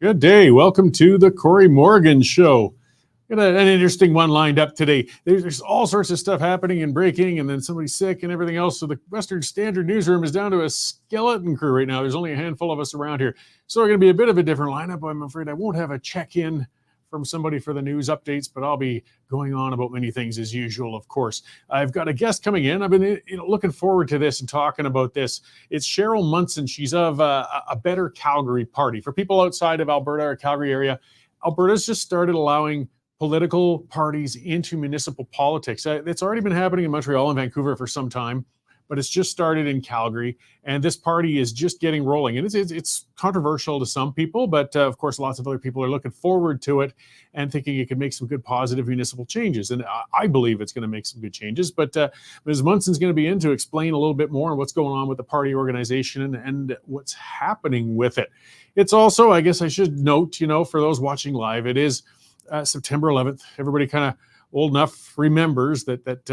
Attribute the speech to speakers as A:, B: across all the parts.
A: Good day. Welcome to the Cory Morgan Show. Got an interesting one lined up today. There's all sorts of stuff happening and breaking, and then somebody's sick and everything else. So the Western Standard newsroom is down to a skeleton crew right now. There's only a handful of us around here. So we're going to be a bit of a different lineup. I'm afraid I won't have a check-in from somebody for the news updates, but I'll be going on about many things as usual, of course. I've got a guest coming in. I've been looking forward to this and talking about this. It's Cheryl Munson. She's of a Better Calgary party. For people outside of Alberta or Calgary area, Alberta's just started allowing political parties into municipal politics. It's already been happening in Montreal and Vancouver for some time, but it's just started in Calgary, and this party is just getting rolling. And it's controversial to some people, but of course, lots of other people are looking forward to it and thinking it could make some good positive municipal changes. And I believe it's going to make some good changes, but Ms. Munson's going to be in to explain a little bit more on what's going on with the party organization and what's happening with it. It's also, I guess I should note, for those watching live, it is September 11th. Everybody kind of old enough remembers that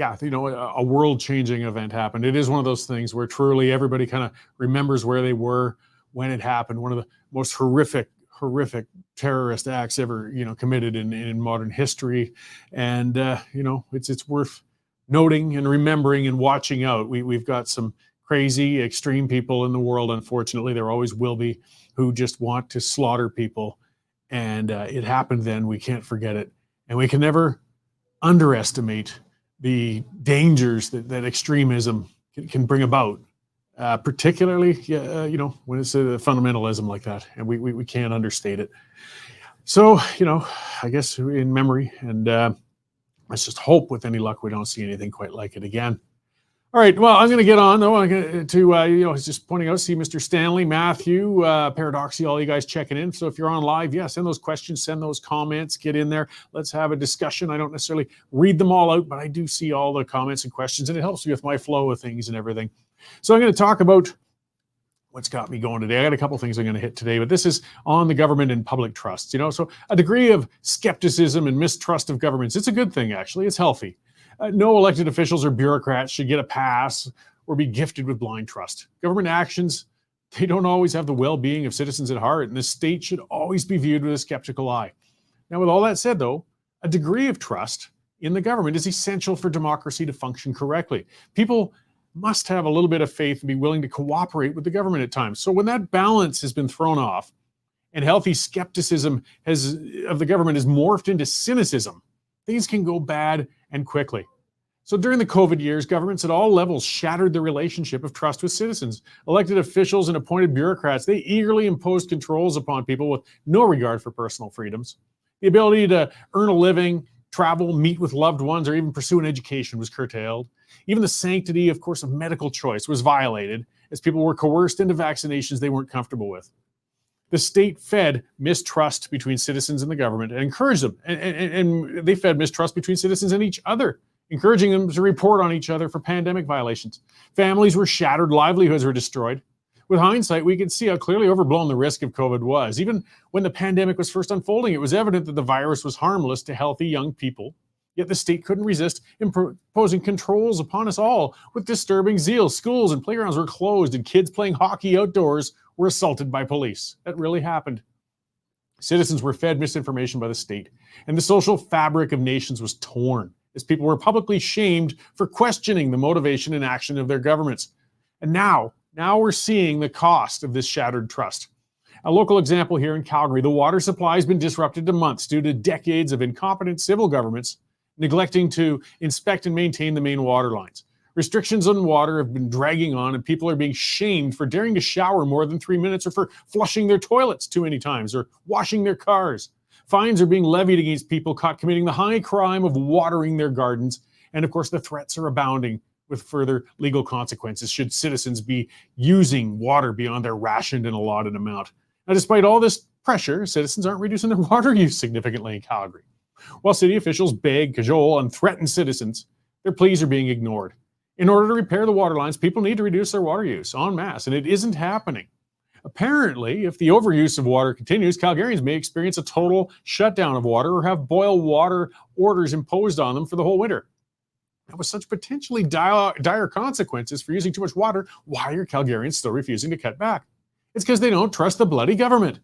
A: a world-changing event happened. It is one of those things where truly everybody kind of remembers where they were when it happened. One of the most horrific terrorist acts ever, committed in modern history. And, it's worth noting and remembering and watching out. We've got some crazy, extreme people in the world. Unfortunately, there always will be, who just want to slaughter people. And it happened then. We can't forget it. And we can never underestimate the dangers that extremism can bring about, particularly, when it's a fundamentalism like that, and we can't understate it. So, I guess in memory, and let's just hope with any luck we don't see anything quite like it again. All right, well, I'm going to get on, though. I'm going to, just pointing out, see Mr. Stanley, Matthew, Paradoxy, all you guys checking in. So if you're on live, send those questions, send those comments, get in there. Let's have a discussion. I don't necessarily read them all out, but I do see all the comments and questions, and it helps me with my flow of things and everything. So I'm going to talk about what's got me going today. I got a couple things I'm going to hit today, but this is on the government and public trust. So a degree of skepticism and mistrust of governments, it's a good thing, actually. It's healthy. No elected officials or bureaucrats should get a pass or be gifted with blind trust. Government actions, they don't always have the well-being of citizens at heart, and the state should always be viewed with a skeptical eye. Now, with all that said, though, a degree of trust in the government is essential for democracy to function correctly. People must have a little bit of faith and be willing to cooperate with the government at times. So when that balance has been thrown off and healthy skepticism of the government is morphed into cynicism, things can go bad and quickly. So during the COVID years, governments at all levels shattered the relationship of trust with citizens. Elected officials and appointed bureaucrats, they eagerly imposed controls upon people with no regard for personal freedoms. The ability to earn a living, travel, meet with loved ones, or even pursue an education was curtailed. Even the sanctity, of course, of medical choice was violated as people were coerced into vaccinations they weren't comfortable with. The state fed mistrust between citizens and the government and encouraged them. And they fed mistrust between citizens and each other, encouraging them to report on each other for pandemic violations. Families were shattered, livelihoods were destroyed. With hindsight, we can see how clearly overblown the risk of COVID was. Even when the pandemic was first unfolding, it was evident that the virus was harmless to healthy young people. Yet the state couldn't resist imposing controls upon us all with disturbing zeal. Schools and playgrounds were closed, and kids playing hockey outdoors were assaulted by police. That really happened. Citizens were fed misinformation by the state, and the social fabric of nations was torn as people were publicly shamed for questioning the motivation and action of their governments. And now we're seeing the cost of this shattered trust. A local example here in Calgary, the water supply has been disrupted to months due to decades of incompetent civil governments neglecting to inspect and maintain the main water lines. Restrictions on water have been dragging on, and people are being shamed for daring to shower more than 3 minutes, or for flushing their toilets too many times, or washing their cars. Fines are being levied against people caught committing the high crime of watering their gardens. And of course, the threats are abounding with further legal consequences should citizens be using water beyond their rationed and allotted amount. Now, despite all this pressure, citizens aren't reducing their water use significantly in Calgary. While city officials beg, cajole, and threaten citizens, their pleas are being ignored. In order to repair the water lines, people need to reduce their water use en masse, and it isn't happening. Apparently, if the overuse of water continues, Calgarians may experience a total shutdown of water or have boil water orders imposed on them for the whole winter. Now, with such potentially dire consequences for using too much water, why are Calgarians still refusing to cut back? It's because they don't trust the bloody government.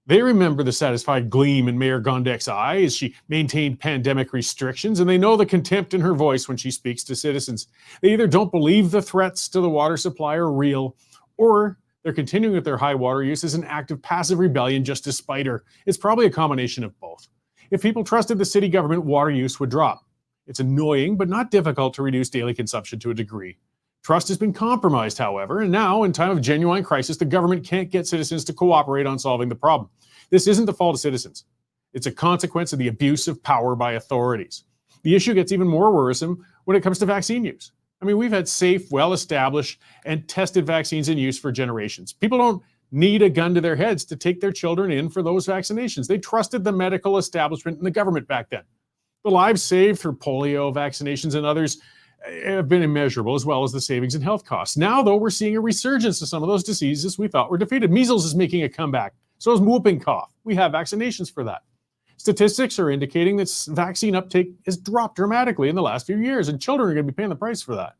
A: They remember the satisfied gleam in Mayor Gondek's eye as she maintained pandemic restrictions, and they know the contempt in her voice when she speaks to citizens. They either don't believe the threats to the water supply are real, or they're continuing with their high water use as an act of passive rebellion just to spite her. It's probably a combination of both. If people trusted the city government, water use would drop. It's annoying, but not difficult to reduce daily consumption to a degree. Trust has been compromised, however, and now, in time of genuine crisis, the government can't get citizens to cooperate on solving the problem. This isn't the fault of citizens. It's a consequence of the abuse of power by authorities. The issue gets even more worrisome when it comes to vaccine use. I mean, we've had safe, well-established, and tested vaccines in use for generations. People don't need a gun to their heads to take their children in for those vaccinations. They trusted the medical establishment and the government back then. The lives saved through polio vaccinations and others have been immeasurable, as well as the savings in health costs. Now, though, we're seeing a resurgence of some of those diseases we thought were defeated. Measles is making a comeback. So is whooping cough. We have vaccinations for that. Statistics are indicating that vaccine uptake has dropped dramatically in the last few years, and children are going to be paying the price for that.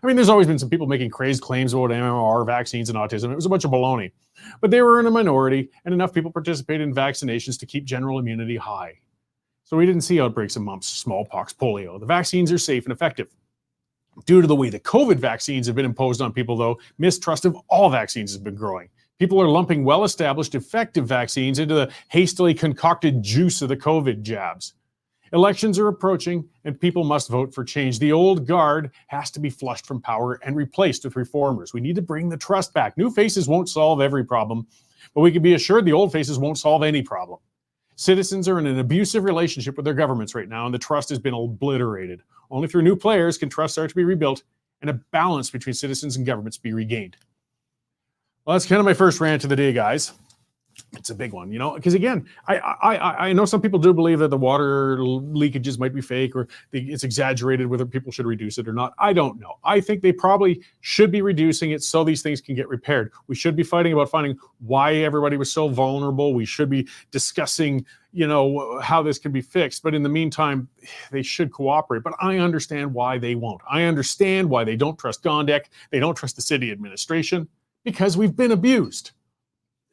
A: I mean, there's always been some people making crazed claims about MMR vaccines and autism. It was a bunch of baloney. But they were in a minority, and enough people participated in vaccinations to keep general immunity high. So we didn't see outbreaks of mumps, smallpox, polio. The vaccines are safe and effective. Due to the way the COVID vaccines have been imposed on people, though, mistrust of all vaccines has been growing. People are lumping well-established effective vaccines into the hastily concocted juice of the COVID jabs. Elections are approaching, and people must vote for change. The old guard has to be flushed from power and replaced with reformers. We need to bring the trust back. New faces won't solve every problem, but we can be assured the old faces won't solve any problem. Citizens are in an abusive relationship with their governments right now, and the trust has been obliterated. Only through new players can trust start to be rebuilt and a balance between citizens and governments be regained. Well, that's kind of my first rant of the day, guys. It's a big one, you know, because again, I know some people do believe that the water leakages might be fake or it's exaggerated, whether people should reduce it or not. I don't know. I think they probably should be reducing it so these things can get repaired. We should be fighting about finding why everybody was so vulnerable. We should be discussing, you know, how this can be fixed. But in the meantime, they should cooperate. But I understand why they won't. I understand why they don't trust Gondek. They don't trust the city administration because we've been abused.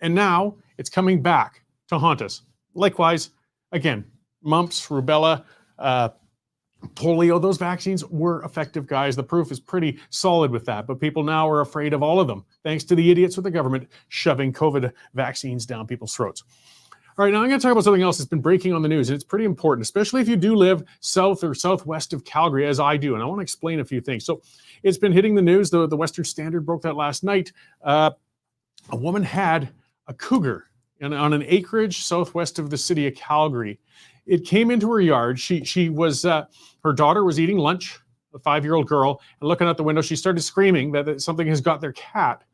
A: And now it's coming back to haunt us. Likewise, again, mumps, rubella, polio, those vaccines were effective, guys. The proof is pretty solid with that. But people now are afraid of all of them, thanks to the idiots with the government shoving COVID vaccines down people's throats. All right, now I'm going to talk about something else that's been breaking on the news, and it's pretty important, especially if you do live south or southwest of Calgary, as I do, and I want to explain a few things. So it's been hitting the news. The Western Standard broke that last night. A woman had a cougar on an acreage southwest of the city of Calgary. It came into her yard. She was her daughter was eating lunch, a 5-year-old girl, and looking out the window, she started screaming that something has got their cat,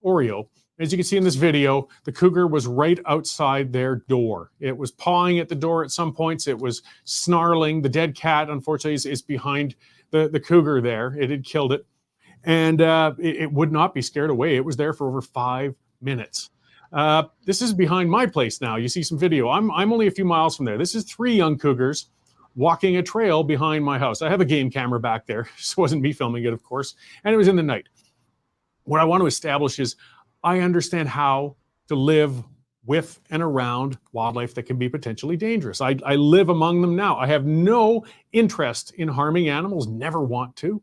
A: Oreo. As you can see in this video, the cougar was right outside their door. It was pawing at the door at some points. It was snarling. The dead cat, unfortunately, is behind the cougar there. It had killed it. And it would not be scared away. It was there for over 5 minutes. This is behind my place now. You see some video. I'm only a few miles from there. This is 3 young cougars walking a trail behind my house. I have a game camera back there. This wasn't me filming it, of course. And it was in the night. What I want to establish is I understand how to live with and around wildlife that can be potentially dangerous. I live among them now. I have no interest in harming animals, never want to.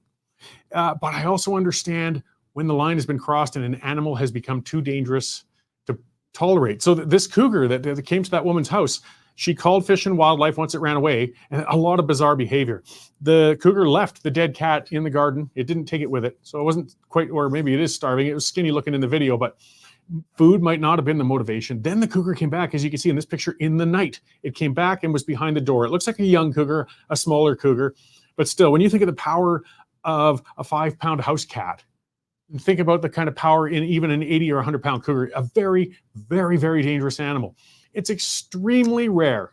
A: But I also understand when the line has been crossed and an animal has become too dangerous to tolerate. So this cougar that came to that woman's house, she called Fish and Wildlife once it ran away, and a lot of bizarre behavior. The cougar left the dead cat in the garden. It didn't take it with it. So it wasn't quite, or maybe it is starving. It was skinny looking in the video, but food might not have been the motivation. Then the cougar came back, as you can see in this picture, in the night. It came back and was behind the door. It looks like a young cougar, a smaller cougar, but still, when you think of the power of a 5-pound house cat, and think about the kind of power in even an 80 or 100-pound cougar, a very, very, very dangerous animal. It's extremely rare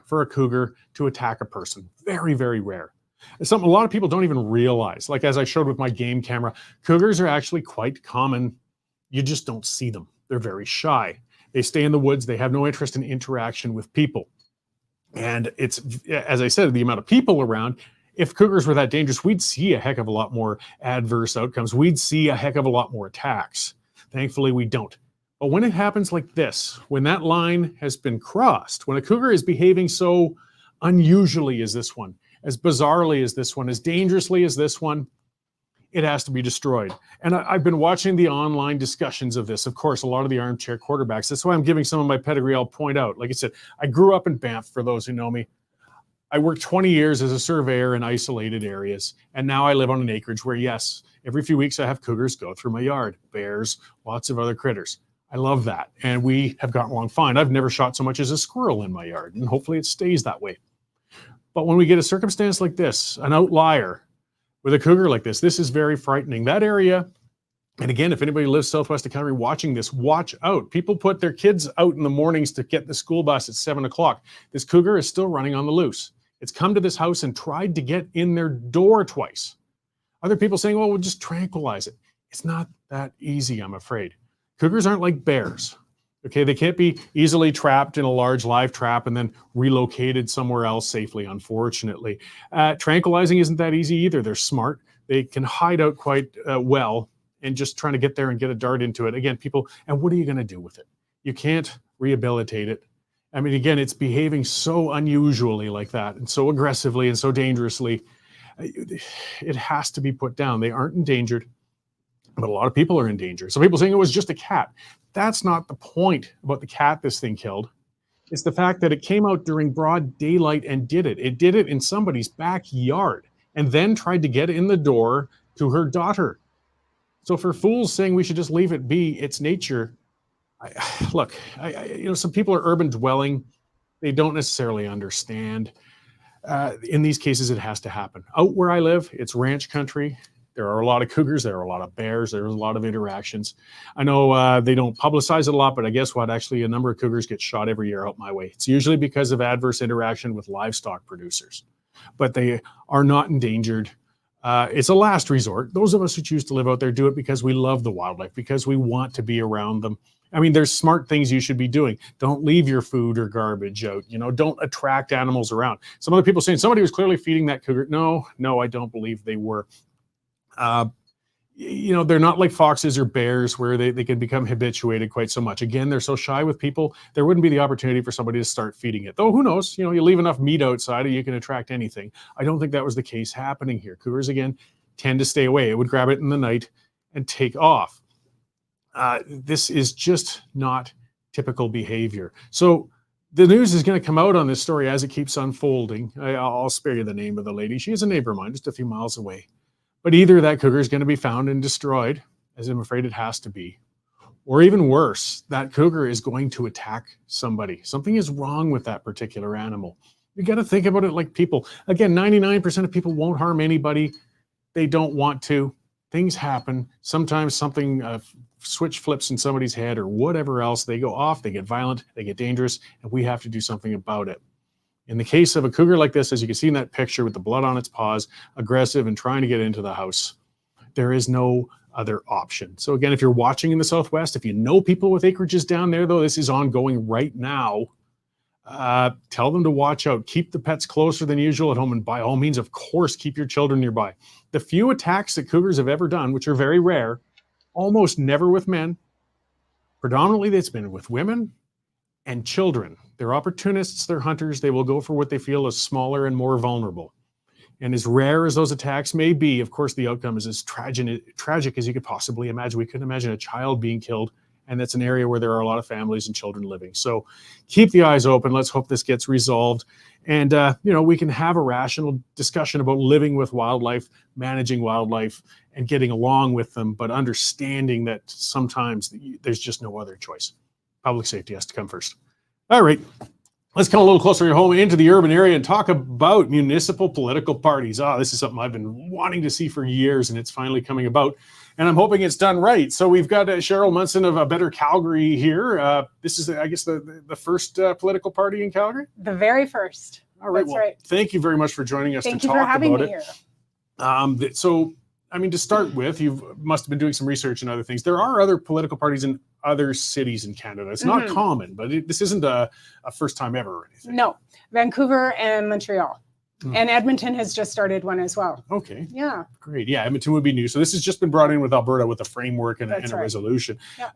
A: for a cougar to attack a person. Very, very rare. A lot of people don't even realize, like as I showed with my game camera, cougars are actually quite common. You just don't see them. They're very shy. They stay in the woods. They have no interest in interaction with people. And it's, as I said, the amount of people around, if cougars were that dangerous, we'd see a heck of a lot more adverse outcomes. We'd see a heck of a lot more attacks. Thankfully, we don't. But when it happens like this, when that line has been crossed, when a cougar is behaving so unusually as this one, as bizarrely as this one, as dangerously as this one, it has to be destroyed. And I've been watching the online discussions of this. Of course, a lot of the armchair quarterbacks. That's why I'm giving some of my pedigree. I'll point out. Like I said, I grew up in Banff, for those who know me. I worked 20 years as a surveyor in isolated areas. And now I live on an acreage where, yes, every few weeks I have cougars go through my yard, bears, lots of other critters. I love that. And we have gotten along fine. I've never shot so much as a squirrel in my yard, and hopefully it stays that way. But when we get a circumstance like this, an outlier with a cougar like this is very frightening. That area, and again, if anybody lives southwest of Calgary watching this, watch out. People put their kids out in the mornings to get the school bus at 7 o'clock. This cougar is still running on the loose. It's come to this house and tried to get in their door twice. Other people saying, well, we'll just tranquilize it. It's not that easy, I'm afraid. Cougars aren't like bears. Okay, they can't be easily trapped in a large live trap and then relocated somewhere else safely, unfortunately. Tranquilizing isn't that easy either. They're smart. They can hide out quite well, and just trying to get there and get a dart into it. Again, people, and what are you going to do with it? You can't rehabilitate it. I mean, again, it's behaving so unusually like that, and so aggressively and so dangerously. It has to be put down. They aren't endangered, but a lot of people are in danger. Some people saying it was just a cat. That's not the point about the cat this thing killed. It's the fact that it came out during broad daylight and did it. It did it in somebody's backyard and then tried to get in the door to her daughter. So for fools saying we should just leave it be, it's nature. Look, some people are urban dwelling. They don't necessarily understand. In these cases, it has to happen. Out where I live, it's ranch country. There are a lot of cougars. There are a lot of bears. There's a lot of interactions. I know they don't publicize it a lot, but I guess what? Actually, a number of cougars get shot every year out my way. It's usually because of adverse interaction with livestock producers, but they are not endangered. It's a last resort. Those of us who choose to live out there do it because we love the wildlife, because we want to be around them. I mean, there's smart things you should be doing. Don't leave your food or garbage out. Don't attract animals around. Some other people saying somebody was clearly feeding that cougar. No, I don't believe they were. They're not like foxes or bears where they can become habituated quite so much. Again, they're so shy with people, there wouldn't be the opportunity for somebody to start feeding it. Though who knows, you leave enough meat outside and you can attract anything. I don't think that was the case happening here. Cougars, again, tend to stay away. It would grab it in the night and take off. This is just not typical behavior. So the news is going to come out on this story as it keeps unfolding. I'll spare you the name of the lady. She is a neighbor of mine, just a few miles away. But either that cougar is going to be found and destroyed, as I'm afraid it has to be, or even worse, that cougar is going to attack somebody. Something is wrong with that particular animal. You got to think about it like people. Again, 99% of people won't harm anybody. They don't want to. Things happen. Sometimes something, switch flips in somebody's head or whatever else. They go off, they get violent, they get dangerous, and we have to do something about it. In the case of a cougar like this, as you can see in that picture with the blood on its paws, aggressive and trying to get into the house, there is no other option. So again, if you're watching in the Southwest, if you know people with acreages down there, though, this is ongoing right now. Tell them to watch out. Keep the pets closer than usual at home, and by all means, of course, keep your children nearby. The few attacks that cougars have ever done, which are very rare, almost never with men, predominantly it's been with women and children. They're opportunists, they're hunters. They will go for what they feel is smaller and more vulnerable. And as rare as those attacks may be, of course, the outcome is as tragic as you could possibly imagine. We couldn't imagine a child being killed, and that's an area where there are a lot of families and children living. So keep the eyes open. Let's hope this gets resolved. And, we can have a rational discussion about living with wildlife, managing wildlife, and getting along with them, but understanding that sometimes there's just no other choice. Public safety has to come first. All right, let's come a little closer to home into the urban area and talk about municipal political parties. This is something I've been wanting to see for years, and it's finally coming about, and I'm hoping it's done right. So we've got Cheryl Munson of Better Calgary here. This is, I guess, the first political party in Calgary?
B: The very first.
A: All right,
B: That's right.
A: Thank you very much for joining us to talk about it.
B: Thank you for having me here.
A: So, to start with, you must have been doing some research and other things. There are other political parties in other cities in Canada. It's not common, but this isn't a first time ever or anything.
B: No, Vancouver and Montreal. And Edmonton has just started one as well.
A: Okay.
B: Yeah.
A: Great. Yeah, Edmonton would be new. So this has just been brought in with Alberta with a framework and a resolution.
B: Yeah.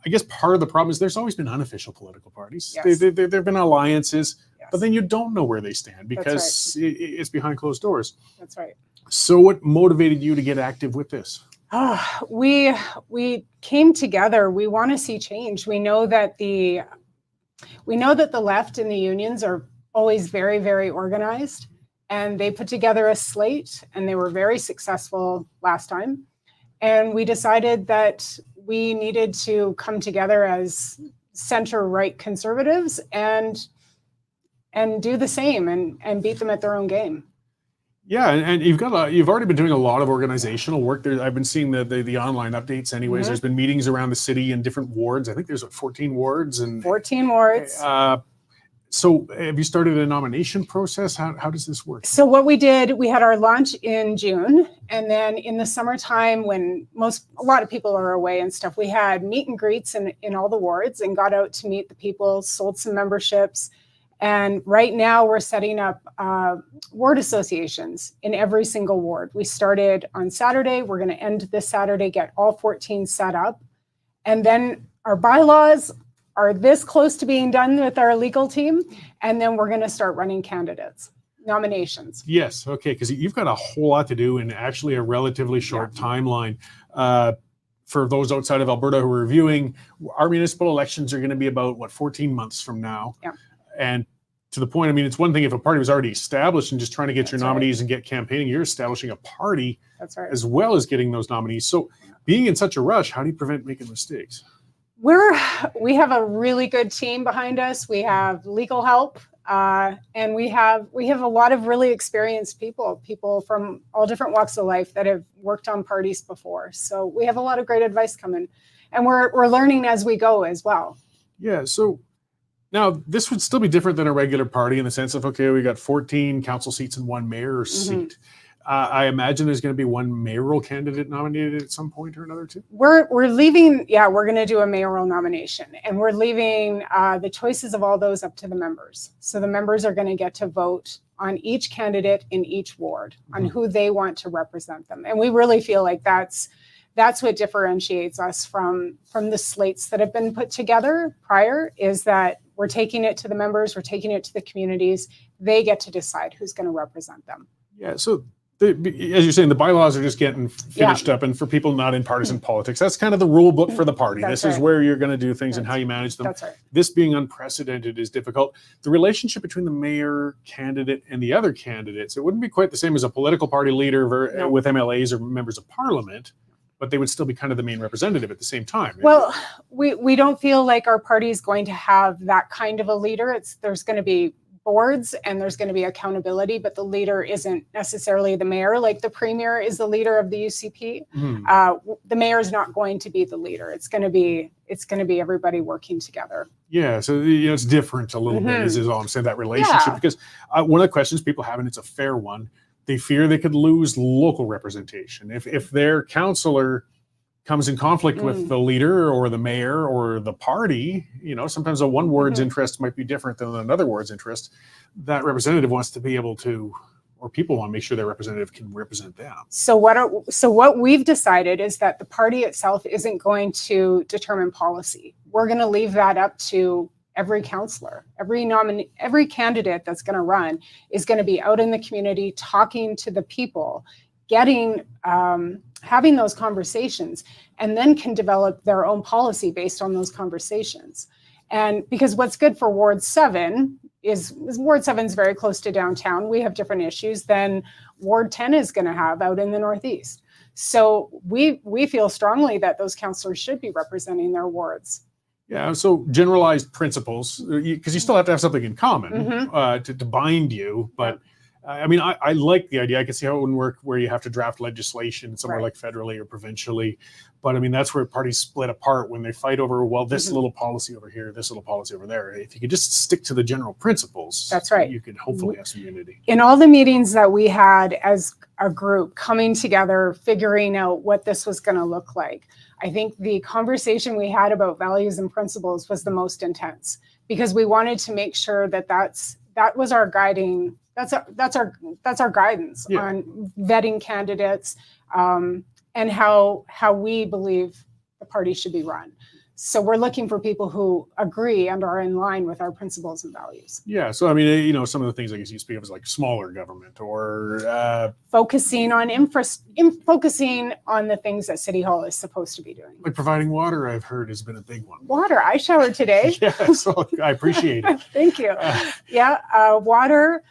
A: I guess part of the problem is there's always been unofficial political parties.
B: Yes.
A: There have been alliances,
B: Yes.
A: but then you don't know where they stand because it's behind closed doors.
B: That's right.
A: So what motivated you to get active with this?
B: We came together. We want to see change. We know that the left and the unions are always very, very organized, and they put together a slate, and they were very successful last time. And we decided that we needed to come together as center-right conservatives and do the same and beat them at their own game.
A: Yeah, and you've already been doing a lot of organizational work there. I've been seeing the online updates. Anyways, There's been meetings around the city in different wards. I think there's 14 wards and
B: 14 wards.
A: So have you started a nomination process? How does this work?
B: So what we did, we had our launch in June, and then in the summertime when a lot of people are away and stuff, we had meet and greets in all the wards and got out to meet the people, sold some memberships. And right now we're setting up ward associations in every single ward. We started on Saturday. We're going to end this Saturday, get all 14 set up. And then our bylaws are this close to being done with our legal team. And then we're going to start running candidates, nominations.
A: Yes. Okay. Because you've got a whole lot to do in actually a relatively short timeline. For those outside of Alberta who are reviewing, our municipal elections are going to be about, 14 months from now.
B: Yeah.
A: And to the point, I mean, it's one thing if a party was already established and just trying to get your nominees and get campaigning, you're establishing a party as well as getting those nominees. So being in such a rush, how do you prevent making mistakes?
B: We have a really good team behind us. We have legal help, and we have a lot of really experienced people from all different walks of life that have worked on parties before. So we have a lot of great advice coming, and we're learning as we go as well.
A: Yeah. So now this would still be different than a regular party in the sense of, okay, we got 14 council seats and one mayor seat. I imagine there's going to be one mayoral candidate nominated at some point or another too.
B: We're leaving. Yeah, we're going to do a mayoral nomination, and we're leaving the choices of all those up to the members. So the members are going to get to vote on each candidate in each ward on who they want to represent them. And we really feel like that's what differentiates us from the slates that have been put together prior, is that we're taking it to the members, we're taking it to the communities. They get to decide who's going to represent them.
A: Yeah. So as you're saying, the bylaws are just getting finished up, and for people not in partisan politics, that's kind of the rule book for the party. This is where you're going to do things and how you manage them.
B: That's right.
A: This being unprecedented is difficult. The relationship between the mayor candidate and the other candidates, it wouldn't be quite the same as a political party leader with MLAs or members of parliament, but they would still be kind of the main representative at the same time.
B: Well, we don't feel like our party is going to have that kind of a leader. There's going to be boards and there's going to be accountability, but the leader isn't necessarily the mayor. Like the premier is the leader of the UCP. The mayor is not going to be the leader. It's going to be everybody working together.
A: Yeah, so it's different a little bit. Is all I'm saying, that relationship, because one of the questions people have, and it's a fair one, they fear they could lose local representation if their councillor comes in conflict with the leader or the mayor or the party. Sometimes a one ward's interest might be different than another ward's interest. That representative wants to be able to, or people want to make sure their representative can represent them. So
B: what we've decided is that the party itself isn't going to determine policy. We're going to leave that up to every councillor, every candidate that's going to run is going to be out in the community, talking to the people, having those conversations, and then can develop their own policy based on those conversations. And because what's good for Ward 7 is Ward 7 is very close to downtown. We have different issues than Ward 10 is going to have out in the Northeast. So we feel strongly that those councillors should be representing their wards.
A: Yeah, so generalized principles, because you still have to have something in common to bind you. But I mean, I like the idea. I can see how it wouldn't work where you have to draft legislation somewhere like federally or provincially. But I mean, that's where parties split apart when they fight over, this little policy over here, this little policy over there. If you could just stick to the general principles,
B: that's right,
A: you could hopefully have some unity.
B: In all the meetings that we had as a group coming together, figuring out what this was going to look like, I think the conversation we had about values and principles was the most intense, because we wanted to make sure that that was our guiding That's our guidance on vetting candidates, and how we believe the party should be run. So we're looking for people who agree and are in line with our principles and values.
A: Yeah. So, I mean, some of the things I guess you speak of is like smaller government or
B: focusing on focusing on the things that City Hall is supposed to be doing.
A: Like providing water, I've heard, has been a big one.
B: Water. I showered today.
A: Yeah. So I appreciate it.
B: Thank you. Water.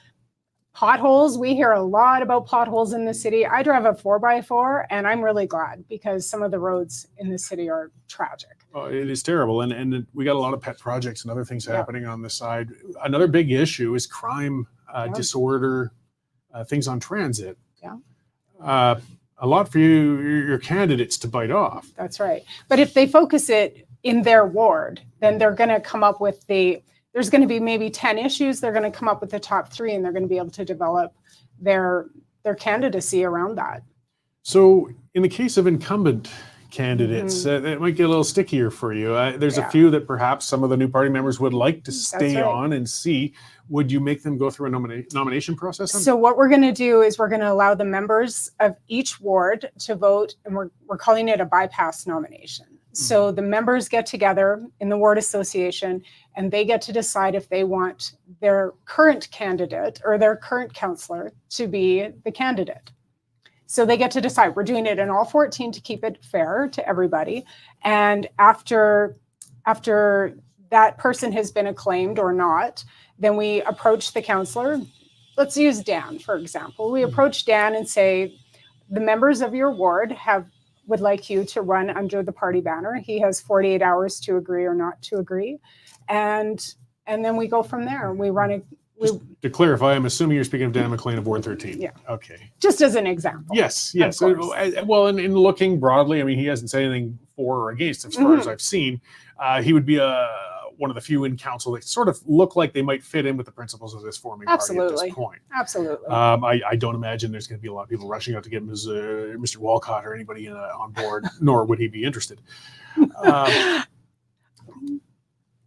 B: Potholes. We hear a lot about potholes in the city. I drive a 4x4 and I'm really glad because some of the roads in the city are tragic.
A: Oh, it is terrible. And we got a lot of pet projects and other things happening on the side. Another big issue is crime, disorder, things on transit.
B: Yeah.
A: A lot for your candidates to bite off.
B: That's right. But if they focus it in their ward, then they're going to come up with there's going to be maybe 10 issues. They're going to come up with the top 3 and they're going to be able to develop their candidacy around that.
A: So in the case of incumbent candidates, it might get a little stickier for you. There's a few that perhaps some of the new party members would like to stay on and see. Would you make them go through a nomination process?
B: So what we're going to do is we're going to allow the members of each ward to vote, and we're calling it a bypass nomination. So the members get together in the ward association and they get to decide if they want their current candidate or their current councillor to be the candidate. So they get to decide. We're doing it in all 14 to keep it fair to everybody. And after that person has been acclaimed or not, then we approach the councillor. Let's use Dan, for example. We approach Dan and say, the members of your ward would like you to run under the party banner. He has 48 hours to agree or not to agree. And then we go from there. We run it.
A: Just to clarify, I'm assuming you're speaking of Dan McLean of Ward 13.
B: Yeah.
A: Okay.
B: Just as an example.
A: Yes. Well, in looking broadly, I mean, he hasn't said anything for or against as far as I've seen. He would be one of the few in council that sort of look like they might fit in with the principles of this forming party at this point.
B: Absolutely.
A: I don't imagine there's going to be a lot of people rushing out to get Mr. Walcott or anybody on board, nor would he be interested.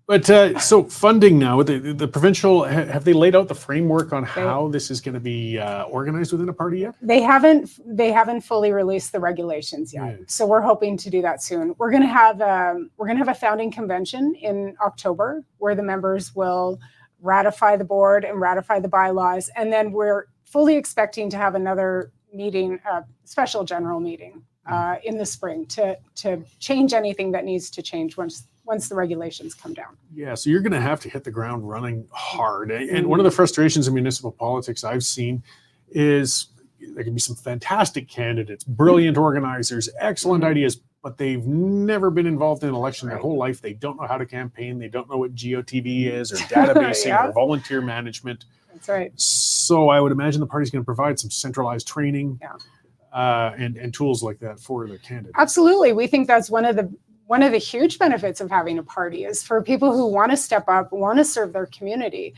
A: But so funding now, the provincial, have they laid out the framework on how this is going to be organized within a party yet?
B: They haven't fully released the regulations yet. So we're hoping to do that soon. We're going to have a founding convention in October where the members will ratify the board and ratify the bylaws. And then we're fully expecting to have another meeting, a special general meeting in the spring to change anything that needs to change once the regulations come down.
A: Yeah, so you're going to have to hit the ground running hard. And one of the frustrations in municipal politics I've seen is there can be some fantastic candidates, brilliant organizers, excellent ideas, but they've never been involved in an election their whole life. They don't know how to campaign. They don't know what GOTV is or databasing or volunteer management.
B: That's right.
A: So I would imagine the party's going to provide some centralized training and tools like that for the candidates.
B: Absolutely. We think that's one of the huge benefits of having a party is for people who want to step up, want to serve their community,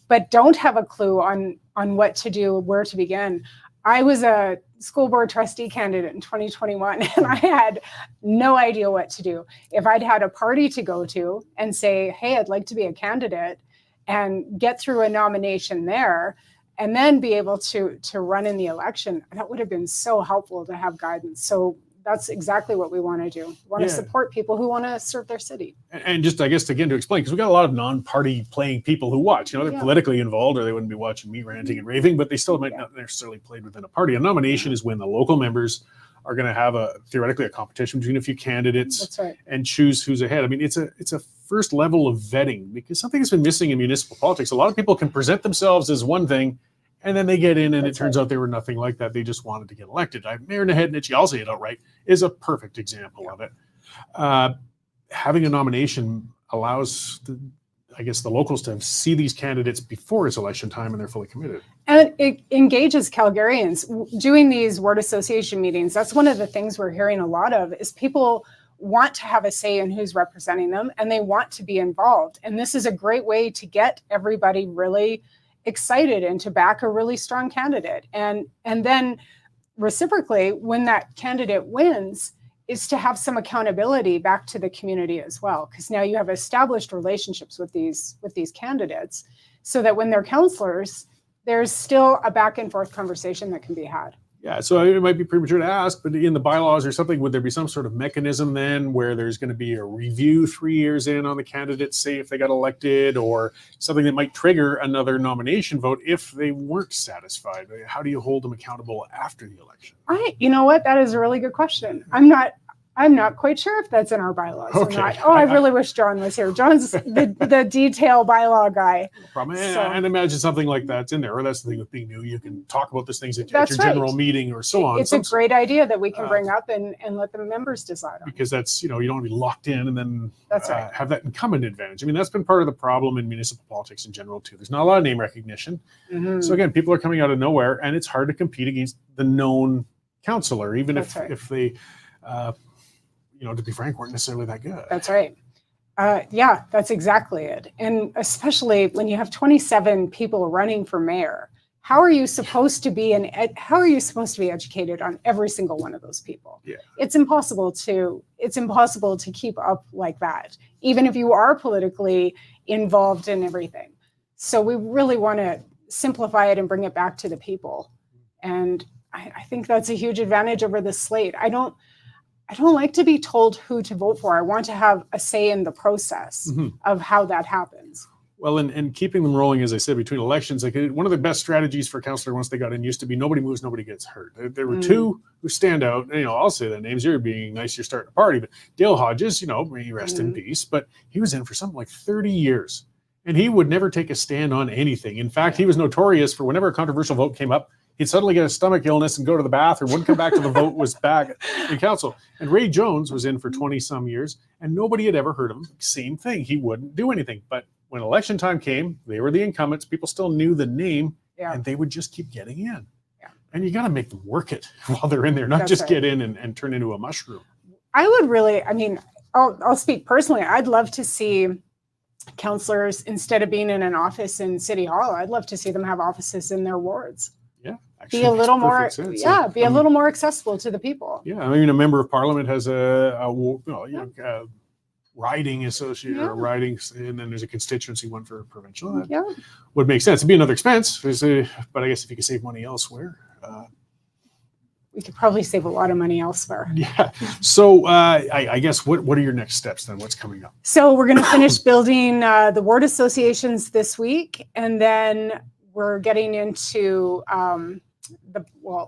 B: but don't have a clue on what to do, where to begin. I was a school board trustee candidate in 2021, and I had no idea what to do. If I'd had a party to go to and say, hey, I'd like to be a candidate and get through a nomination there, and then be able to run in the election, that would have been so helpful to have guidance. So that's exactly what we want to do. We want to support people who want to serve their city.
A: And just, I guess, again, to explain, because we got a lot of non-party playing people who watch. They're politically involved, or they wouldn't be watching me ranting and raving, but they still might not necessarily played within a party. A nomination is when the local members are going to have theoretically a competition between a few candidates and choose who's ahead. I mean, it's a first level of vetting, because something has been missing in municipal politics. A lot of people can present themselves as one thing, and then they get in and it turns out they were nothing like that. They just wanted to get elected. Mayor Naheed, I'll say it outright, is a perfect example of it. Having a nomination allows, the locals to see these candidates before it's election time and they're fully committed.
B: And it engages Calgarians. Doing these ward association meetings, that's one of the things we're hearing a lot of, is people want to have a say in who's representing them and they want to be involved. And this is a great way to get everybody really excited and to back a really strong candidate. And then reciprocally, when that candidate wins, is to have some accountability back to the community as well. Because now you have established relationships with these candidates, so that when they're councillors, there's still a back and forth conversation that can be had.
A: Yeah, so it might be premature to ask, but in the bylaws or something, would there be some sort of mechanism then where there's going to be a review 3 years in on the candidates, say if they got elected, or something that might trigger another nomination vote if they weren't satisfied? How do you hold them accountable after the election?
B: You know what? That is a really good question. I'm not quite sure if that's in our bylaws
A: Okay.
B: or not. Oh, I really wish John was here. John's the detail bylaw guy.
A: No problem.
B: So-
A: And imagine something like that's in there. Or that's the thing with being new. You can talk about those things at your
B: That's
A: general
B: right.
A: meeting or so on.
B: It's a great idea that we can
A: uh,
B: bring up and let the members decide on.
A: because that's, you don't want to be locked in and then
B: That's right.
A: have that incumbent advantage. I mean, that's been part of the problem in municipal politics in general too. There's not a lot of name recognition.
B: Mhm.
A: So again, people are coming out of nowhere, and it's hard to compete against the known councillor, even
B: That's right.
A: if they, to be frank, weren't necessarily that good.
B: That's right. Yeah, that's exactly it. And especially when you have 27 people running for mayor, how are you supposed to be educated on every single one of those people?
A: Yeah.
B: It's impossible to keep up like that, even if you are politically involved in everything. So we really want to simplify it and bring it back to the people. And I think that's a huge advantage over the slate. I don't like to be told who to vote for. I want to have a say in the process of how that happens.
A: Well, and keeping them rolling, as I said, between elections, like one of the best strategies for councillor once they got in used to be nobody moves, nobody gets hurt. There were two who stand out. I'll say their names. You're being nice. You're starting a party. But Dale Hodges, may he rest in peace. But he was in for something like 30 years, and he would never take a stand on anything. In fact, he was notorious for whenever a controversial vote came up, he'd suddenly get a stomach illness and go to the bathroom, wouldn't come back till the vote was back in council. And Ray Jones was in for 20 some years, and nobody had ever heard of him. Same thing. He wouldn't do anything. But when election time came, they were the incumbents. People still knew the name, and they would just keep getting in.
B: Yeah.
A: And you got to make them work it while they're in there, not
B: That's
A: just
B: right.
A: get in and turn into a mushroom.
B: I would really, I'll speak personally. I'd love to see councillors, instead of being in an office in City Hall, I'd love to see them have offices in their wards.
A: Yeah.
B: Be a little more,
A: makes perfect sense.
B: a little more accessible to the people.
A: Yeah, I mean, a member of parliament has a riding associate or riding, and then there's a constituency one for provincial. That would make sense. It'd be another expense, but I guess if you could save money elsewhere.
B: We could probably save a lot of money elsewhere.
A: Yeah. So I guess what are your next steps then? What's coming up?
B: So we're going to finish building the ward associations this week, and then we're getting into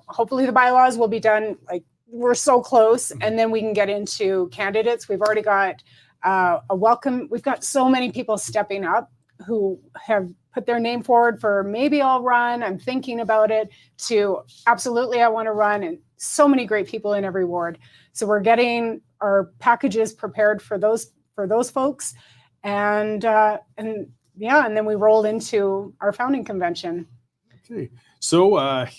B: hopefully the bylaws will be done. Like, we're so close, and then we can get into candidates. We've already got a welcome. We've got so many people stepping up who have put their name forward for maybe I'll run. I'm thinking about it, to absolutely I want to run, and so many great people in every ward. So we're getting our packages prepared for those folks, and then we rolled into our founding convention.
A: Okay. So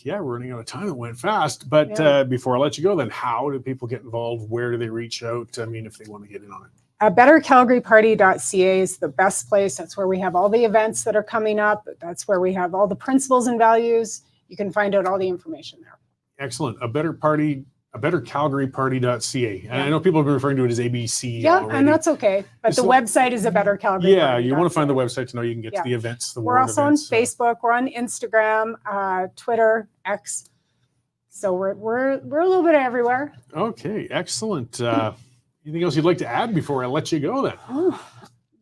A: we're running out of time. It went fast, but before I let you go, then how do people get involved? Where do they reach out? I mean, if they want to get in on it.
B: BetterCalgaryParty.ca is the best place. That's where we have all the events that are coming up. That's where we have all the principles and values. You can find out all the information there.
A: Excellent. A BetterCalgaryParty.ca. And I know people have been referring to it as ABC.
B: Yeah,
A: already.
B: and that's okay. But the website is a Better Calgary.
A: Yeah, you want to find the website to know you can get to the events.
B: We're also on Facebook. We're on Instagram, Twitter, X. So we're a little bit everywhere.
A: Okay, excellent. Anything else you'd like to add before I let you go then?
B: Oh,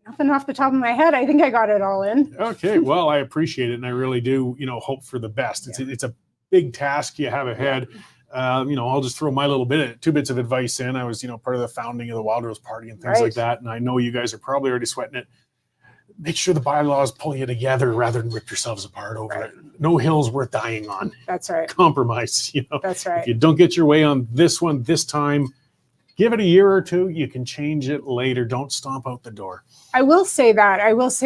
B: nothing off the top of my head. I think I got it all in.
A: Okay, well, I appreciate it, and I really do, hope for the best. It's a big task you have ahead. I'll just throw my little two bits of advice in. I was, part of the founding of the Wild Rose Party and things like that, and I know you guys are probably already sweating it. Make sure the bylaws pull you together rather than rip yourselves apart over it. No hill's worth dying on.
B: That's right.
A: Compromise,
B: That's right.
A: If you don't get your way on this one this time, give it a year or two. You can change it later. Don't stomp out the door.
B: I will say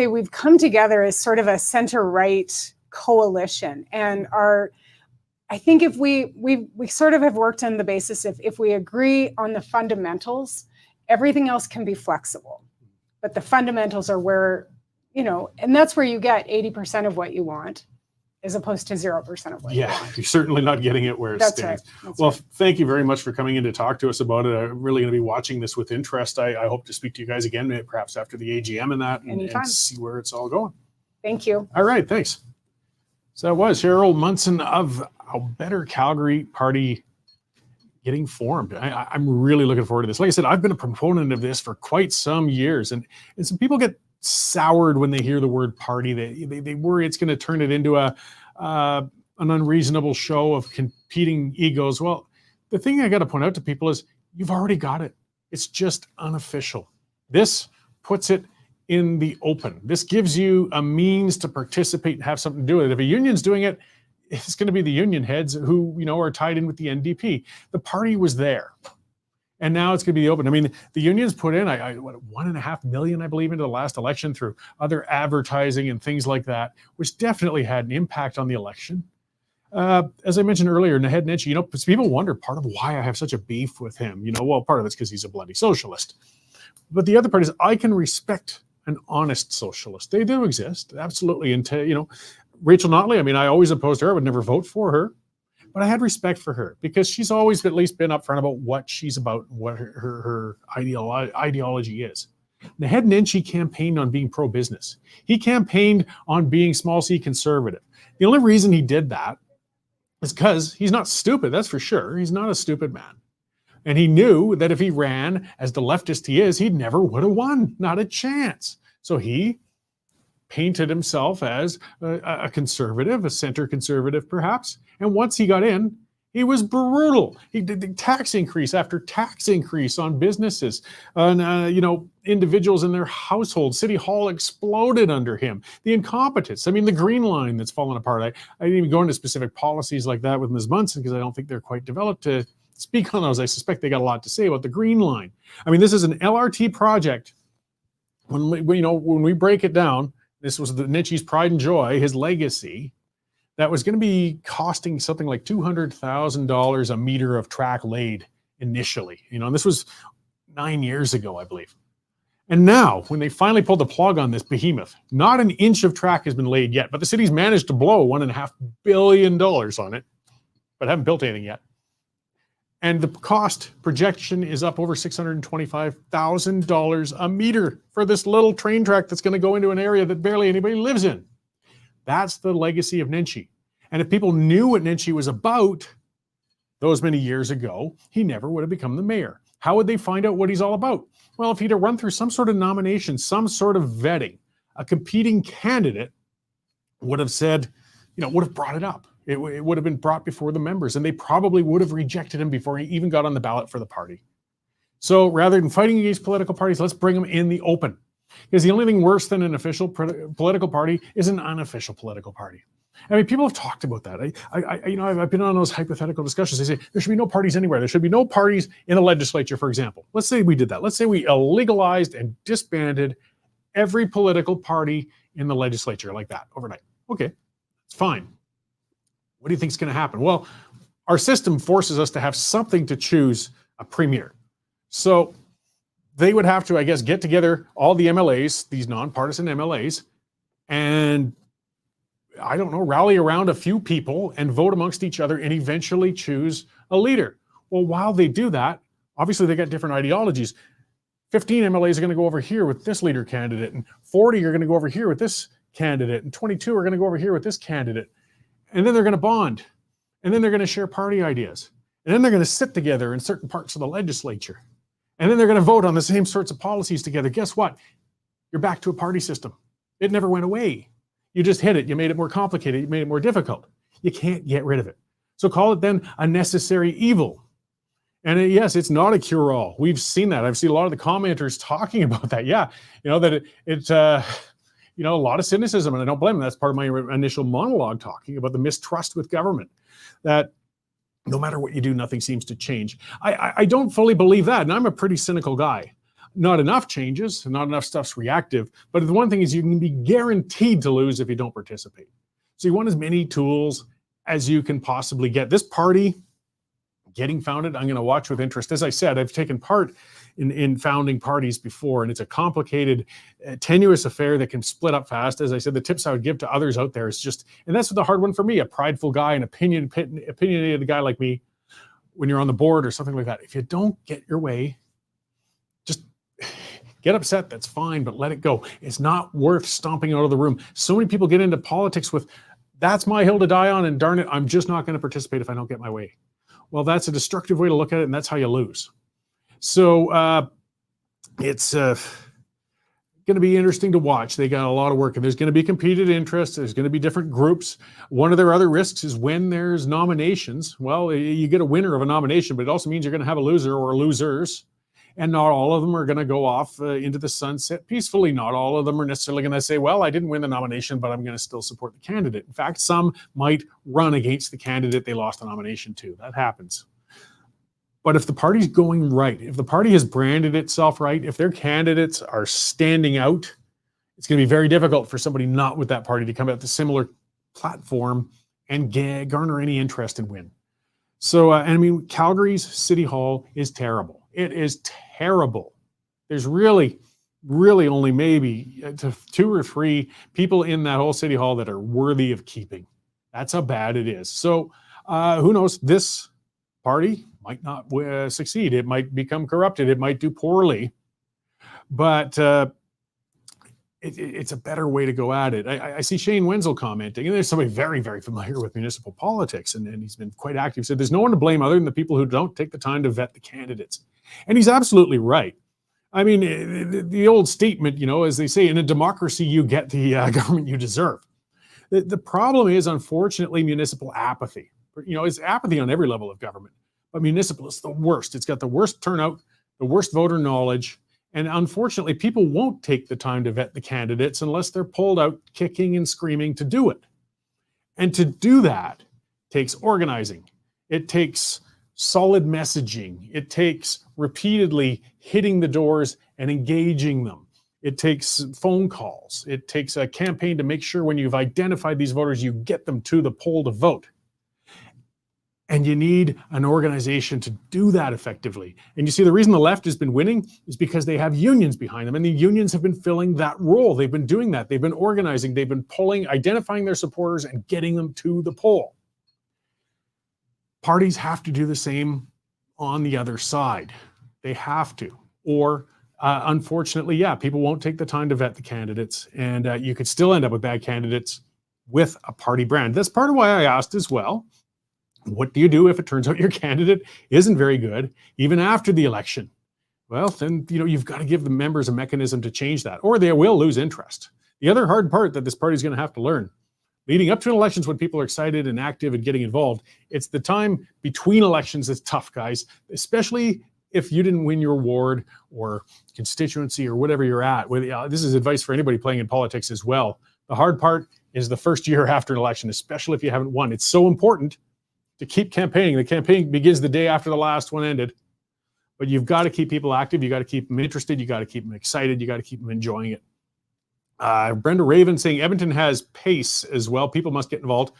B: we've come together as sort of a center-right coalition, and I think if we sort of have worked on the basis if we agree on the fundamentals, everything else can be flexible. But the fundamentals are where, and that's where you get 80% of what you want, as opposed to 0% of what you want.
A: You're certainly not getting it where it stands. Right. Thank you very much for coming in to talk to us about it. I'm really going to be watching this with interest. I hope to speak to you guys again, perhaps after the AGM and that, and see where it's all going.
B: Thank you.
A: All right, thanks. So that was Cheryl Munson of a Better Calgary Party getting formed. I'm really looking forward to this. Like I said, I've been a proponent of this for quite some years, and some people get soured when they hear the word party. They worry it's going to turn it into an unreasonable show of competing egos. Well, the thing I got to point out to people is you've already got it. It's just unofficial. This puts it in the open. This gives you a means to participate and have something to do with it. If a union's doing it, it's going to be the union heads who, are tied in with the NDP. The party was there. And now it's going to be open. I mean, the unions put in $1.5 million, I believe, into the last election through other advertising and things like that, which definitely had an impact on the election. As I mentioned earlier, Naheed Nenshi, people wonder part of why I have such a beef with him. Well, part of it's because he's a bloody socialist. But the other part is I can respect an honest socialist. They do exist, absolutely. And Rachel Notley, I always opposed her. I would never vote for her. But I had respect for her because she's always at least been upfront about what she's about, what her ideology is. Naheed Nenshi campaigned on being pro-business. He campaigned on being small c conservative. The only reason he did that is because he's not stupid, that's for sure. He's not a stupid man. And he knew that if he ran as the leftist he is, he never would have won, not a chance. So he painted himself as a conservative, a center conservative perhaps. And once he got in, he was brutal. He did tax increase after tax increase on businesses, on individuals in their household. City Hall exploded under him. The incompetence. the Green Line that's fallen apart. I didn't even go into specific policies like that with Ms. Munson because I don't think they're quite developed to speak on those. I suspect they got a lot to say about the Green Line. This is an LRT project. When we break it down, this was the Nenshi's pride and joy, his legacy. That was going to be costing something like $200,000 a meter of track laid initially. And this was 9 years ago, I believe. And now, when they finally pulled the plug on this behemoth, not an inch of track has been laid yet, but the city's managed to blow $1.5 billion on it, but haven't built anything yet. And the cost projection is up over $625,000 a meter for this little train track that's going to go into an area that barely anybody lives in. That's the legacy of Nenshi. And if people knew what Nenshi was about those many years ago, he never would have become the mayor. How would they find out what he's all about? Well, if he'd have run through some sort of nomination, some sort of vetting, a competing candidate would have said, would have brought it up. It would have been brought before the members, and they probably would have rejected him before he even got on the ballot for the party. So rather than fighting against political parties, let's bring them in the open. Because the only thing worse than an official political party is an unofficial political party. People have talked about that. I've been on those hypothetical discussions. They say there should be no parties anywhere. There should be no parties in the legislature, for example. Let's say we did that. Let's say we illegalized and disbanded every political party in the legislature like that overnight. Okay, it's fine. What do you think is going to happen? Well, our system forces us to have something to choose a premier. So they would have to, I guess, get together all the MLAs, these nonpartisan MLAs, and rally around a few people and vote amongst each other and eventually choose a leader. Well, while they do that, obviously they got different ideologies. 15 MLAs are going to go over here with this leader candidate, and 40 are going to go over here with this candidate, and 22 are going to go over here with this candidate. And then they're going to bond. And then they're going to share party ideas. And then they're going to sit together in certain parts of the legislature. And then they're going to vote on the same sorts of policies together. Guess what? You're back to a party system. It never went away. You just hid it. You made it more complicated. You made it more difficult. You can't get rid of it. So call it then a necessary evil. And yes, it's not a cure-all. We've seen that. I've seen a lot of the commenters talking about that. Yeah, that it's a lot of cynicism, and I don't blame them. That's part of my initial monologue talking about the mistrust with government, that no matter what you do, nothing seems to change. I don't fully believe that, and I'm a pretty cynical guy. Not enough changes, not enough stuff's reactive, but the one thing is you can be guaranteed to lose if you don't participate. So you want as many tools as you can possibly get. This party getting founded, I'm going to watch with interest. As I said, I've taken part in founding parties before, and it's a complicated, tenuous affair that can split up fast. As I said, the tips I would give to others out there is just, and that's the hard one for me, a prideful guy, an opinionated guy like me, when you're on the board or something like that. If you don't get your way, just get upset, that's fine, but let it go. It's not worth stomping out of the room. So many people get into politics with that's my hill to die on, and darn it, I'm just not going to participate if I don't get my way. Well, that's a destructive way to look at it, and that's how you lose. So it's going to be interesting to watch. They got a lot of work, and there's going to be competed interests. There's going to be different groups. One of their other risks is when there's nominations. Well, you get a winner of a nomination, but it also means you're going to have a loser or losers. And not all of them are going to go off into the sunset peacefully. Not all of them are necessarily going to say, well, I didn't win the nomination, but I'm going to still support the candidate. In fact, some might run against the candidate they lost the nomination to. That happens. But if the party's going right, if the party has branded itself right, if their candidates are standing out, it's going to be very difficult for somebody not with that party to come at the similar platform and garner any interest and win. So, and I mean, Calgary's City Hall is terrible. It is terrible. There's really only maybe 2 or 3 people in that whole City Hall that are worthy of keeping. That's how bad it is. So who knows? This party might not succeed. It might become corrupted. It might do poorly. But it's a better way to go at it. I see Shane Wenzel commenting, and there's somebody very, very familiar with municipal politics, and he's been quite active. He said there's no one to blame other than the people who don't take the time to vet the candidates. And he's absolutely right. I mean, the old statement, you know, as they say, in a democracy, you get the government you deserve. The problem is, unfortunately, municipal apathy. You know, it's apathy on every level of government. But municipal is the worst. It's got the worst turnout, the worst voter knowledge. And unfortunately, people won't take the time to vet the candidates unless they're pulled out kicking and screaming to do it. And to do that takes organizing. It takes solid messaging. It takes repeatedly hitting the doors and engaging them. It takes phone calls. It takes a campaign to make sure when you've identified these voters, you get them to the poll to vote. And you need an organization to do that effectively. And you see, the reason the left has been winning is because they have unions behind them. And the unions have been filling that role. They've been doing that. They've been organizing. They've been pulling, identifying their supporters and getting them to the poll. Parties have to do the same on the other side. They have to. Or unfortunately, yeah, people won't take the time to vet the candidates. And you could still end up with bad candidates with a party brand. That's part of why I asked as well, what do you do if it turns out your candidate isn't very good, even after the election? Well, then, you know, you've got to give the members a mechanism to change that, or they will lose interest. The other hard part that this party is going to have to learn, leading up to elections when people are excited and active and getting involved, it's the time between elections that's tough, guys, especially if you didn't win your ward or constituency or whatever you're at. This is advice for anybody playing in politics as well. The hard part is the first year after an election, especially if you haven't won. It's so important to keep campaigning. The campaign begins the day after the last one ended, but you've got to keep people active. You got to keep them interested. You got to keep them excited. You got to keep them enjoying it. Brenda Raven saying Edmonton has pace as well. People must get involved.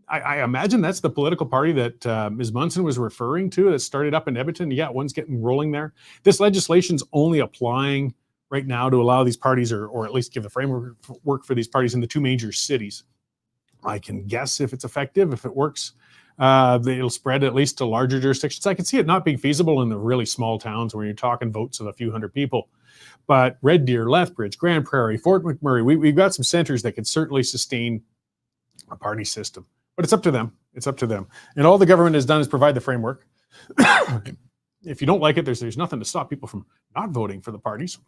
A: I imagine that's the political party that Ms. Munson was referring to that started up in Edmonton. Yeah, one's getting rolling there. This legislation's only applying right now to allow these parties, or at least give the framework for these parties in the 2 major cities. I can guess if it's effective, if it works, it'll spread at least to larger jurisdictions. I can see it not being feasible in the really small towns where you're talking votes of a few hundred people. But Red Deer, Lethbridge, Grand Prairie, Fort McMurray, we've got some centers that can certainly sustain a party system. But it's up to them. It's up to them. And all the government has done is provide the framework. If you don't like it, there's nothing to stop people from not voting for the parties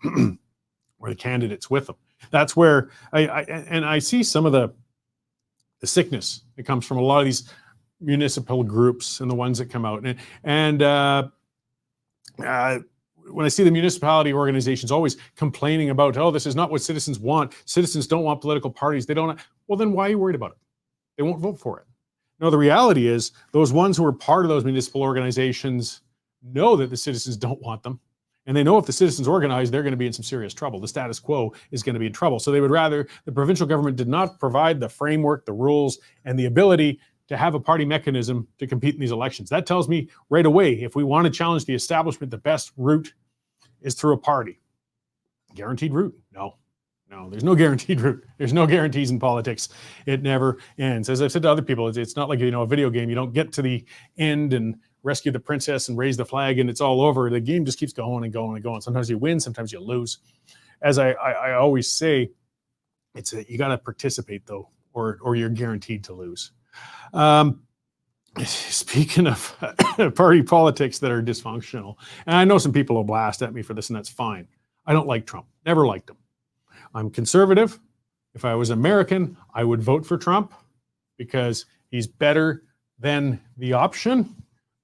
A: or the candidates with them. That's where I see some of the sickness that comes from a lot of these municipal groups and the ones that come out. And when I see the municipality organizations always complaining about, oh, this is not what citizens want. Citizens don't want political parties. They don't. Well, then why are you worried about it? They won't vote for it. No, the reality is those ones who are part of those municipal organizations know that the citizens don't want them. And they know if the citizens organize, they're going to be in some serious trouble. The status quo is going to be in trouble. So they would rather the provincial government did not provide the framework, the rules, and the ability to have a party mechanism to compete in these elections. That tells me right away, if we want to challenge the establishment, the best route is through a party. Guaranteed route? No, there's no guaranteed route. There's no guarantees in politics. It never ends. As I've said to other people, it's not like, a video game. You don't get to the end and rescue the princess and raise the flag and it's all over. The game just keeps going and going and going. Sometimes you win, sometimes you lose. As I always say, you got to participate though, or you're guaranteed to lose. Speaking of party politics that are dysfunctional, and I know some people will blast at me for this, and that's fine. I don't like Trump. Never liked him. I'm conservative. If I was American, I would vote for Trump because he's better than the option,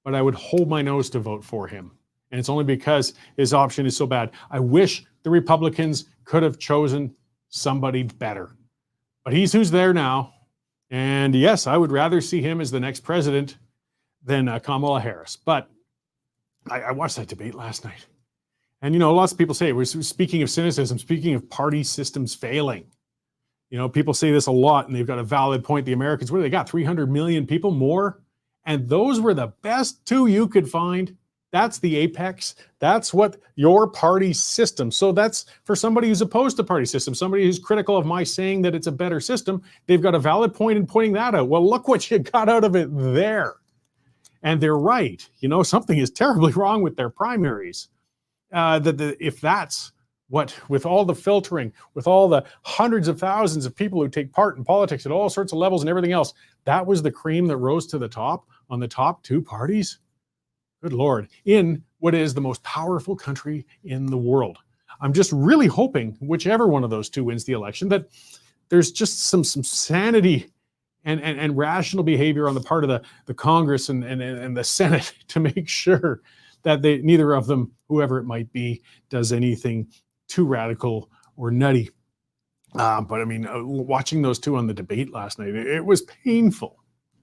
A: but I would hold my nose to vote for him. And it's only because his option is so bad. I wish the Republicans could have chosen somebody better. But he's who's there now. And yes, I would rather see him as the next president than Kamala Harris. But I watched that debate last night. And, you know, lots of people say, we're speaking of cynicism, speaking of party systems failing. You know, people say this a lot, and they've got a valid point. The Americans, what do they got? 300 million people more? And those were the best two you could find. That's the apex. That's what your party system. So that's for somebody who's opposed to party system, somebody who's critical of my saying that it's a better system. They've got a valid point in pointing that out. Well, look what you got out of it there. And they're right. You know, something is terribly wrong with their primaries. If that's what, with all the filtering, with all the hundreds of thousands of people who take part in politics at all sorts of levels and everything else, that was the cream that rose to the top on the top two parties. Good Lord, in what is the most powerful country in the world. I'm just really hoping, whichever one of those two wins the election, that there's just some sanity and rational behavior on the part of the Congress and the Senate to make sure that neither of them, whoever it might be, does anything too radical or nutty. But I mean, watching those two on the debate last night, it was painful.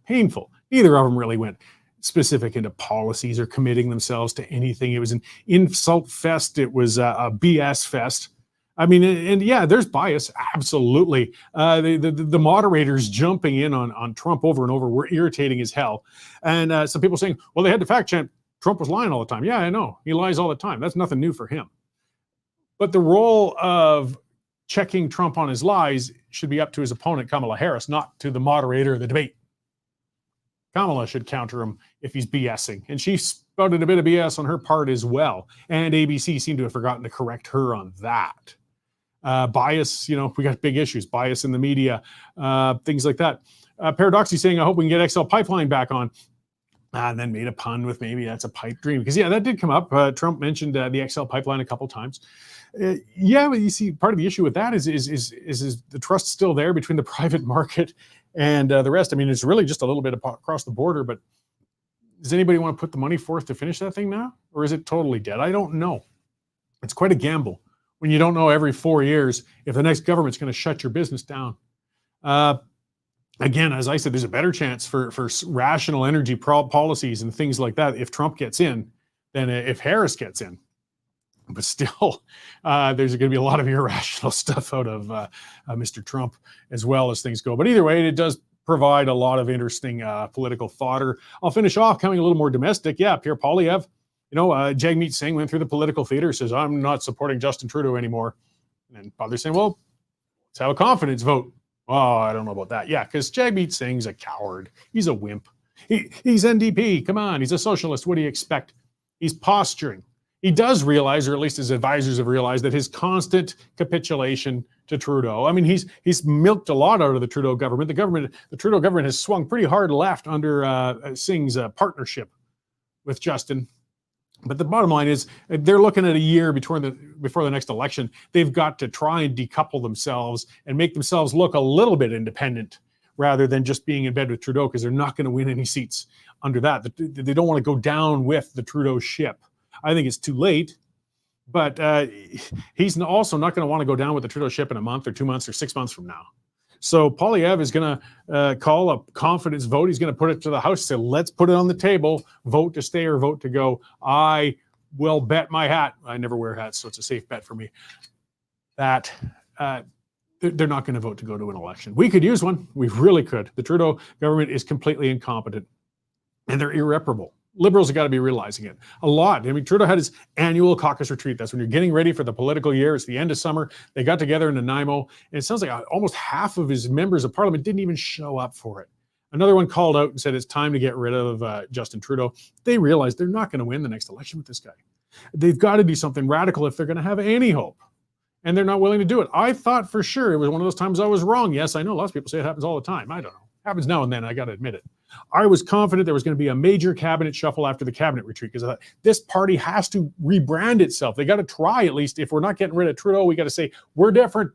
A: Neither of them really went specific into policies or committing themselves to anything. It was an insult fest. It was a BS fest. I mean, and yeah, there's bias, absolutely. The moderators jumping in on Trump over and over were irritating as hell. And some people saying, well, they had to fact check Trump was lying all the time. Yeah, I know. He lies all the time. That's nothing new for him. But the role of checking Trump on his lies should be up to his opponent, Kamala Harris, not to the moderator of the debate. Kamala should counter him if he's BSing. And she spouted a bit of BS on her part as well. And ABC seemed to have forgotten to correct her on that. Bias, you know, we got big issues. Bias in the media, things like that. Paradoxy saying, I hope we can get XL Pipeline back on. And then made a pun with maybe that's a pipe dream. Because, yeah, that did come up. Trump mentioned the XL Pipeline a couple times. Yeah, but you see, part of the issue with that is the trust still there between the private market and the rest. I mean, it's really just a little bit across the border, but does anybody want to put the money forth to finish that thing now? Or is it totally dead? I don't know. It's quite a gamble when you don't know every 4 years if the next government's going to shut your business down. Again, as I said, there's a better chance for rational energy policies and things like that if Trump gets in than if Harris gets in. But still, there's going to be a lot of irrational stuff out of Mr. Trump as well as things go. But either way, it does provide a lot of interesting political fodder. I'll finish off coming a little more domestic. Yeah, Pierre Poilievre, you know, Jagmeet Singh went through the political theater, says, I'm not supporting Justin Trudeau anymore. And others saying, well, let's have a confidence vote. Oh, I don't know about that. Yeah, because Jagmeet Singh's a coward. He's a wimp. He's NDP. Come on, he's a socialist. What do you expect? He's posturing. He does realize, or at least his advisors have realized, that his constant capitulation to Trudeau. I mean, he's milked a lot out of the Trudeau government. The Trudeau government has swung pretty hard left under Singh's partnership with Justin. But the bottom line is they're looking at a year before the next election. They've got to try and decouple themselves and make themselves look a little bit independent rather than just being in bed with Trudeau, because they're not going to win any seats under that. They don't want to go down with the Trudeau ship. I think it's too late, but he's also not going to want to go down with the Trudeau ship in a month or 2 months or 6 months from now. So Poilievre is going to call a confidence vote. He's going to put it to the House, say, let's put it on the table, vote to stay or vote to go. I will bet my hat. I never wear hats, so it's a safe bet for me that they're not going to vote to go to an election. We could use one. We really could. The Trudeau government is completely incompetent, and they're irreparable. Liberals have got to be realizing it a lot. I mean, Trudeau had his annual caucus retreat. That's when you're getting ready for the political year. It's the end of summer. They got together in Nanaimo, and it sounds like almost half of his members of parliament didn't even show up for it. Another one called out and said it's time to get rid of Justin Trudeau. They realize they're not going to win the next election with this guy. They've got to do something radical if they're going to have any hope. and they're not willing to do it. I thought for sure it was one of those times I was wrong. Yes, I know lots of people say it happens all the time. I don't know. Happens now and then, I got to admit it. I was confident there was going to be a major cabinet shuffle after the cabinet retreat because I thought this party has to rebrand itself. They got to try at least. If we're not getting rid of Trudeau, we got to say, we're different.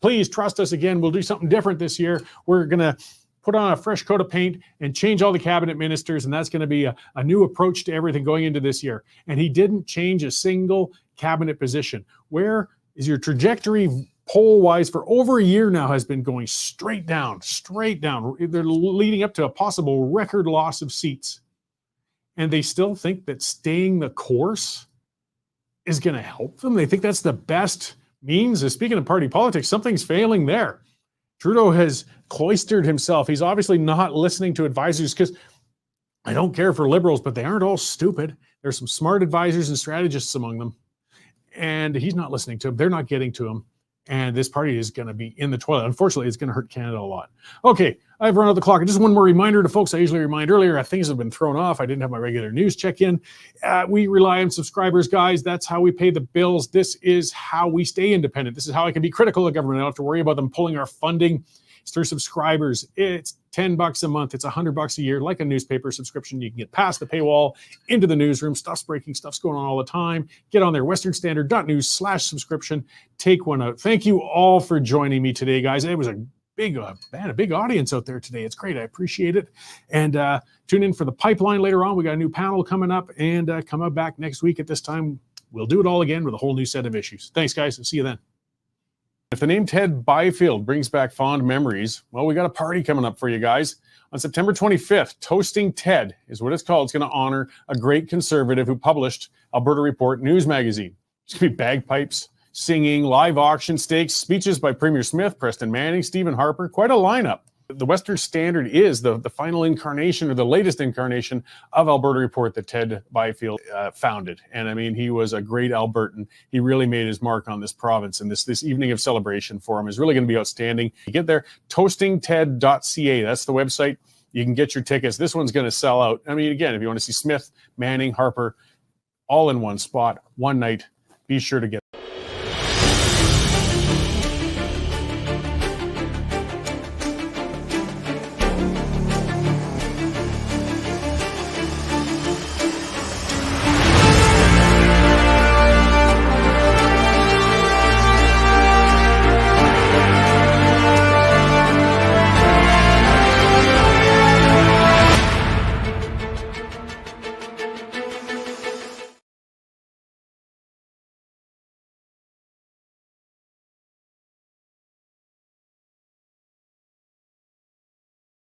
A: Please trust us again. We'll do something different this year. We're going to put on a fresh coat of paint and change all the cabinet ministers, and that's going to be a new approach to everything going into this year. And he didn't change a single cabinet position. Where is your trajectory poll-wise for over a year now has been going straight down, straight down. They're leading up to a possible record loss of seats. And they still think that staying the course is going to help them. They think that's the best means. Speaking of party politics, something's failing there. Trudeau has cloistered himself. He's obviously not listening to advisors because I don't care for Liberals, but they aren't all stupid. There's some smart advisors and strategists among them. And he's not listening to them. They're not getting to him. And this party is going to be in the toilet. Unfortunately, it's going to hurt Canada a lot. Okay, I've run out the clock. Just one more reminder to folks. I usually remind earlier. Things have been thrown off. I didn't have my regular news check-in. We rely on subscribers, guys. That's how we pay the bills. This is how we stay independent. This is how I can be critical of government. I don't have to worry about them pulling our funding. It's through subscribers. It's $10 a month. It's $100 a year, like a newspaper subscription. You can get past the paywall, into the newsroom. Stuff's breaking. Stuff's going on all the time. Get on there, westernstandard.news/subscription. Take one out. Thank you all for joining me today, guys. It was a big audience out there today. It's great. I appreciate it. And tune in for the pipeline later on. We got a new panel coming up, and come back next week at this time. We'll do it all again with a whole new set of issues. Thanks, guys. See you then. If the name Ted Byfield brings back fond memories, well, we got a party coming up for you guys. On September 25th, Toasting Ted is what it's called. It's going to honor a great conservative who published Alberta Report news magazine. It's going to be bagpipes, singing, live auction stakes, speeches by Premier Smith, Preston Manning, Stephen Harper. Quite a lineup. The Western Standard is the final incarnation or the latest incarnation of Alberta Report that Ted Byfield founded. And I mean, he was a great Albertan. He really made his mark on this province. And this evening of celebration for him is really going to be outstanding. You get there, toastingted.ca. That's the website. You can get your tickets. This one's going to sell out. I mean, again, if you want to see Smith, Manning, Harper, all in one spot, one night, be sure to get